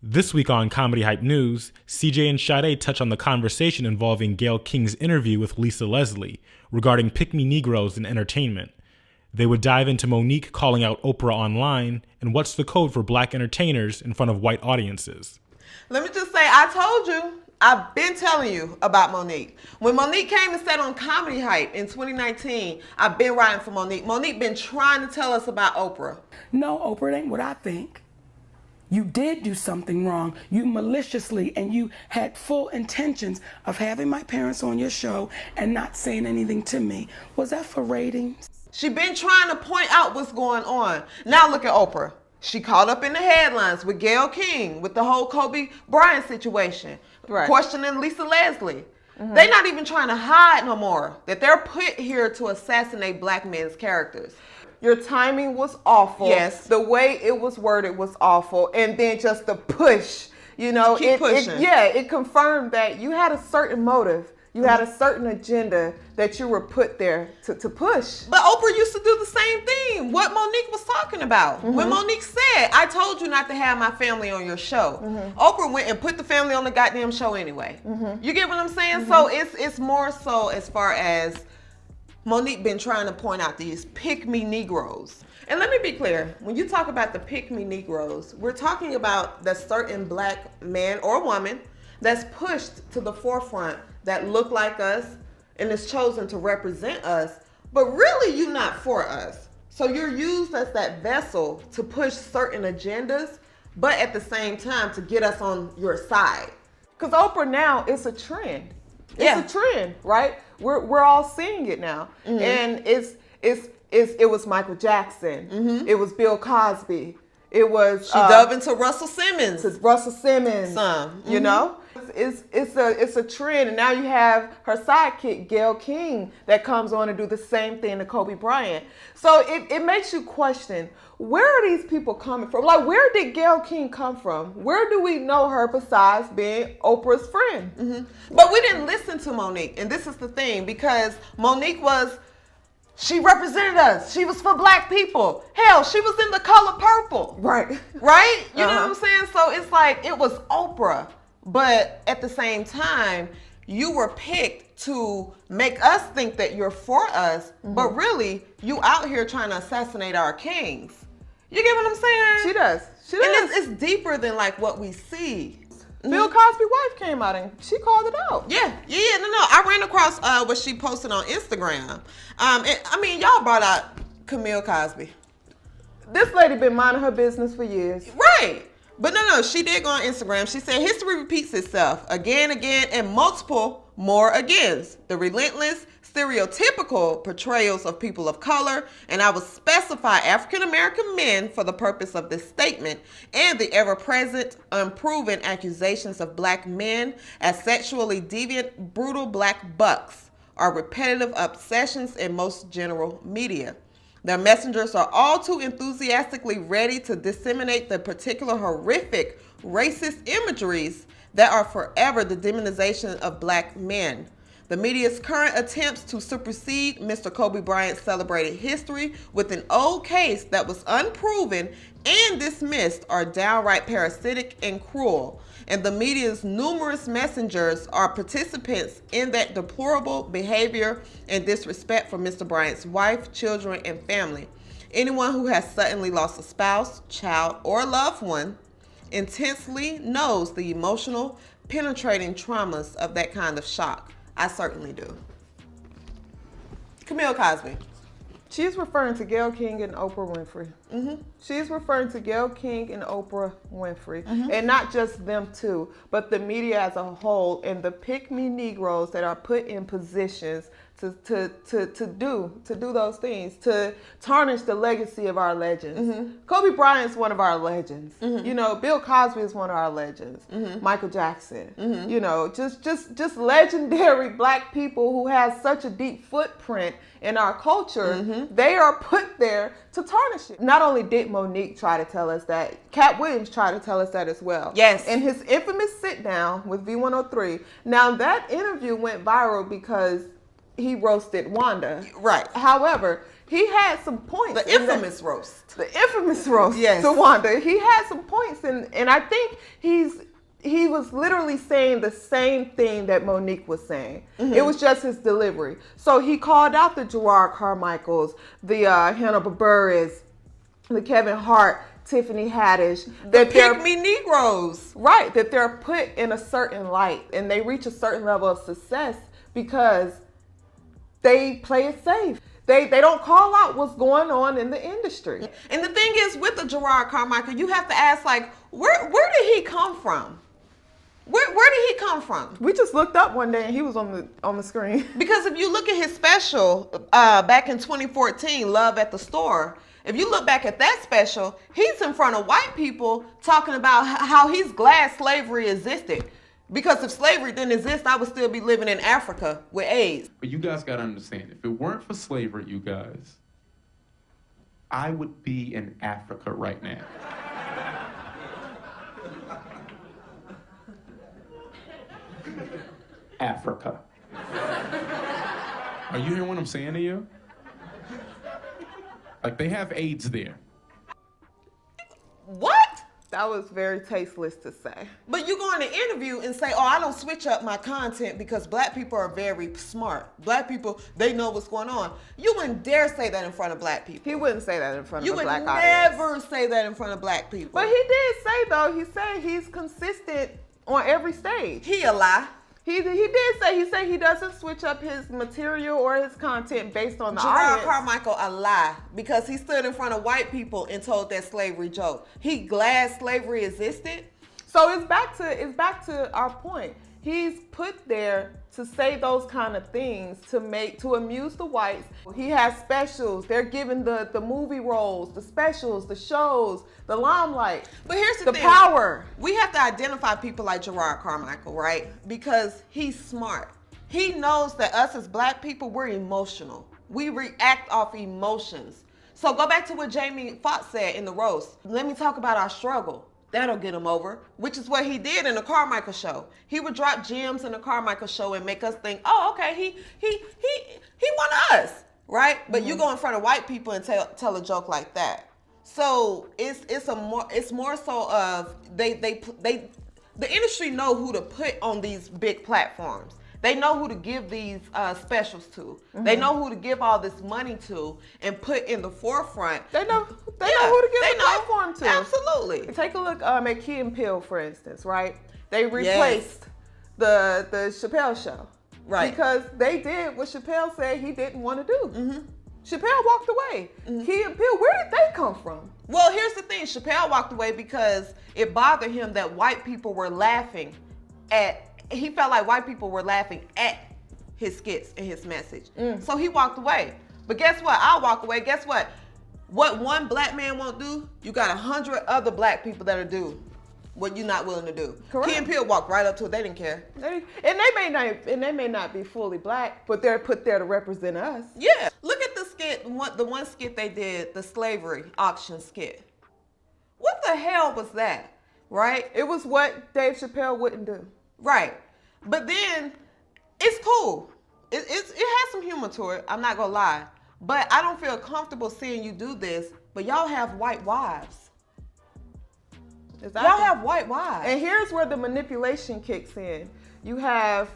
This week on Comedy Hype News, CJ and Sade touch on the conversation involving Gayle King's interview with Lisa Leslie regarding pick-me Negroes in entertainment. They would dive into Monique calling out Oprah online and what's the code for black entertainers in front of white audiences. Let me just say, I told you, I've been telling you about Monique. When Monique came and sat on Comedy Hype in 2019, I've been writing for Monique. Monique been trying to tell us about Oprah. No, Oprah, it ain't what I think. You did do something wrong. You maliciously, and you had full intentions of having my parents on your show and not saying anything to me. Was that for ratings? She been trying to point out what's going on. Now look at Oprah. She caught up in the headlines with Gayle King, with the whole Kobe Bryant situation, questioning Lisa Leslie. Mm-hmm. They're not even trying to hide no more that they're put here to assassinate black men's characters. Your timing was awful. Yes. The way it was worded was awful. And then just the push, you know. Keep pushing. It confirmed that you had a certain motive. You had a certain agenda that you were put there to push. But Oprah used to do the same thing. What Monique was talking about. Mm-hmm. When Monique said, I told you not to have my family on your show. Mm-hmm. Oprah went and put the family on the goddamn show anyway. Mm-hmm. You get what I'm saying? Mm-hmm. So it's more so as far as Monique been trying to point out these pick-me Negroes. And let me be clear, when you talk about the pick-me Negroes, we're talking about the certain black man or woman that's pushed to the forefront that look like us and is chosen to represent us, but really you're not for us. So you're used as that vessel to push certain agendas, but at the same time to get us on your side. Because Oprah now, it's a trend. It's a trend, right? We're all seeing it now. Mm-hmm. And it was Michael Jackson. Mm-hmm. It was Bill Cosby. It was she dove into Russell Simmons. You know? It's a trend, and now you have her sidekick Gayle King that comes on and do the same thing to Kobe Bryant. So it makes you question, where are these people coming from? Like, where did Gayle King come from? Where do we know her besides being Oprah's friend? Mm-hmm. But we didn't listen to Monique, and this is the thing, because Monique she represented us. She was for black people. Hell, she was in the color purple. Right? You know what I'm saying? So it's like, it was Oprah. But at the same time, you were picked to make us think that you're for us, but really, you out here trying to assassinate our kings. You get what I'm saying? She does. And it's deeper than like what we see. Bill Cosby's wife came out and she called it out. No. I ran across what she posted on Instagram. Y'all brought out Camille Cosby. This lady been minding her business for years. Right. But no, she did go on Instagram. She said, history repeats itself again, and multiple more agains. The relentless, stereotypical portrayals of people of color, and I will specify African-American men for the purpose of this statement, and the ever-present, unproven accusations of black men as sexually deviant, brutal black bucks are repetitive obsessions in most general media. Their messengers are all too enthusiastically ready to disseminate the particular horrific racist imageries that are forever the demonization of black men. The media's current attempts to supersede Mr. Kobe Bryant's celebrated history with an old case that was unproven and dismissed are downright parasitic and cruel. And the media's numerous messengers are participants in that deplorable behavior and disrespect for Mr. Bryant's wife, children, and family. Anyone who has suddenly lost a spouse, child, or loved one intensely knows the emotional, penetrating traumas of that kind of shock. I certainly do. Camille Cosby. She's referring to Gayle King and Oprah Winfrey. Mm-hmm. She's referring to Gayle King and Oprah Winfrey. Mm-hmm. And not just them two, but the media as a whole and the pick-me Negroes that are put in positions to do those things, to tarnish the legacy of our legends. Mm-hmm. Kobe Bryant's one of our legends. Mm-hmm. You know, Bill Cosby is one of our legends. Mm-hmm. Michael Jackson. Mm-hmm. You know, just legendary black people who have such a deep footprint in our culture. Mm-hmm. They are put there to tarnish it. Not only did Monique try to tell us that, Cat Williams tried to tell us that as well. Yes. In his infamous sit down with V103. Now that interview went viral because he roasted Wanda. Right. However, he had some points. The infamous roast. The infamous roast. Yes. To Wanda. He had some points, and I think he was literally saying the same thing that Monique was saying. It was just his delivery. So he called out the Gerard Carmichaels, the Hannah Buress, the Kevin Hart, Tiffany Haddish, that they're Pick Me Negroes. Right, that they're put in a certain light and they reach a certain level of success because they play it safe. They don't call out what's going on in the industry. And the thing is, with the Gerard Carmichael, you have to ask, like, where did he come from? Where did he come from? We just looked up one day and he was on the screen. Because if you look at his special back in 2014, Love at the Store, if you look back at that special, he's in front of white people talking about how he's glad slavery existed. Because if slavery didn't exist, I would still be living in Africa with AIDS. But you guys got to understand, if it weren't for slavery, you guys, I would be in Africa right now. Africa. Are you hearing what I'm saying to you? Like, they have AIDS there. What? That was very tasteless to say. But you go in an interview and say, oh, I don't switch up my content because black people are very smart. Black people, they know what's going on. You wouldn't dare say that in front of black people. He wouldn't say that in front of a black audience. You would never say that in front of black people. But he did say, though, he said he's consistent on every stage. He a lie. He did say he doesn't switch up his material or his content based on the Gerard audience. Carmichael a lie because he stood in front of white people and told that slavery joke. He glad slavery existed. So it's back to our point. He's put there to say those kind of things to amuse the whites. He has specials. They're giving the movie roles, the specials, the shows, the limelight. But here's the thing. Power. We have to identify people like Gerard Carmichael, right? Because he's smart. He knows that us as black people, we're emotional. We react off emotions. So go back to what Jamie Foxx said in the roast. Let me talk about our struggle. That'll get him over, which is what he did in the Carmichael show. He would drop gems in the Carmichael show and make us think, oh, okay, he won us, right? But you go in front of white people and tell a joke like that. So it's more so of the industry know who to put on these big platforms. They know who to give these specials to. They know who to give all this money to and put in the forefront. They know who to give the platform to. Absolutely. Take a look at Key and Peele, for instance, right? They replaced the Chappelle show. Right. Because they did what Chappelle said he didn't want to do. Chappelle walked away. Key and Peele, where did they come from? Well, here's the thing. Chappelle walked away because it bothered him that white people were laughing at he felt like white people were laughing at his skits and his message. So he walked away. But guess what? I'll walk away. Guess what? What one black man won't do, you got 100 other black people that'll do what you're not willing to do. Correct. Key and Peele walked right up to it. They didn't care. And they may not be fully black, but they're put there to represent us. Yeah. Look at the skit, the one skit they did, the slavery auction skit. What the hell was that? Right? It was what Dave Chappelle wouldn't do. Right. But then it's cool. It has some humor to it. I'm not going to lie. But I don't feel comfortable seeing you do this. But y'all have white wives. Exactly. Y'all have white wives. And here's where the manipulation kicks in. You have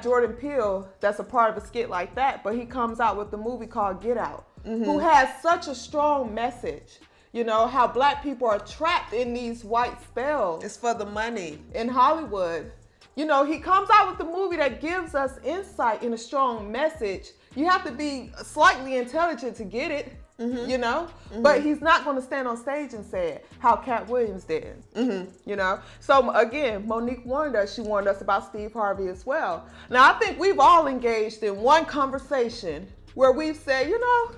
Jordan Peele that's a part of a skit like that, but he comes out with the movie called Get Out, who has such a strong message. You know, how black people are trapped in these white spells. It's for the money. In Hollywood. You know, he comes out with the movie that gives us insight and a strong message. You have to be slightly intelligent to get it, you know? But he's not going to stand on stage and say it, how Cat Williams did, you know? So again, Monique warned us. She warned us about Steve Harvey as well. Now, I think we've all engaged in one conversation where we've said, you know,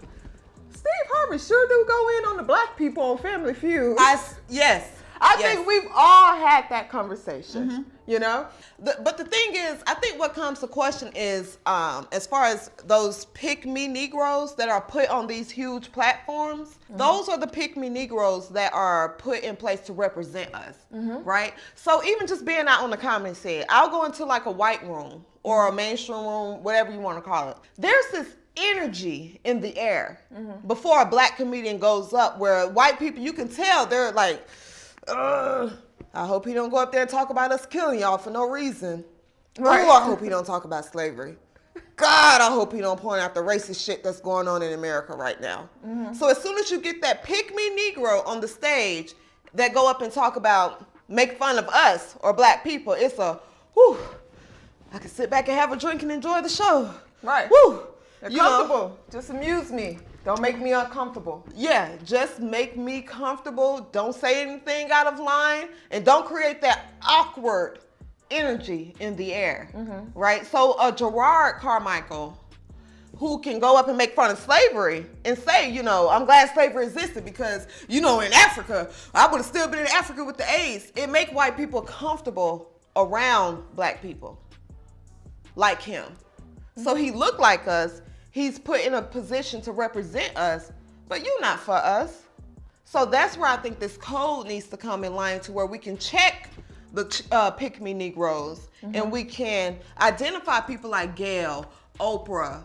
Steve Harvey sure do go in on the black people on Family Feud. Yes. I think we've all had that conversation, you know? But the thing is, I think what comes to question is, as far as those pick-me Negroes that are put on these huge platforms, those are the pick-me Negroes that are put in place to represent us, right? So even just being out on the comedy scene, I'll go into like a white room or a mainstream room, whatever you want to call it. There's this energy in the air before a black comedian goes up, where white people, you can tell they're like, I hope he don't go up there and talk about us killing y'all for no reason. Right. Oh, I hope he don't talk about slavery. God, I hope he don't point out the racist shit that's going on in America right now. So as soon as you get that pick-me Negro on the stage that go up and talk about, make fun of us or black people, it's a, whew, I can sit back and have a drink and enjoy the show. Right. Woo. They're You know? comfortable. Just amuse me. Don't make me uncomfortable. Yeah, just make me comfortable. Don't say anything out of line, and don't create that awkward energy in the air, right? So a Gerard Carmichael who can go up and make fun of slavery and say, you know, I'm glad slavery existed because, you know, in Africa, I would have still been in Africa with the AIDS. It make white people comfortable around black people like him. So he looked like us. He's put in a position to represent us, but you're not for us. So that's where I think this code needs to come in line, to where we can check the pick-me Negroes, and we can identify people like Gayle, Oprah.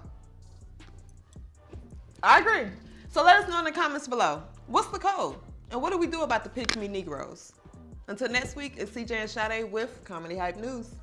I agree. So let us know in the comments below, what's the code? And what do we do about the pick-me Negroes? Until next week, it's CJ and Sade with Comedy Hype News.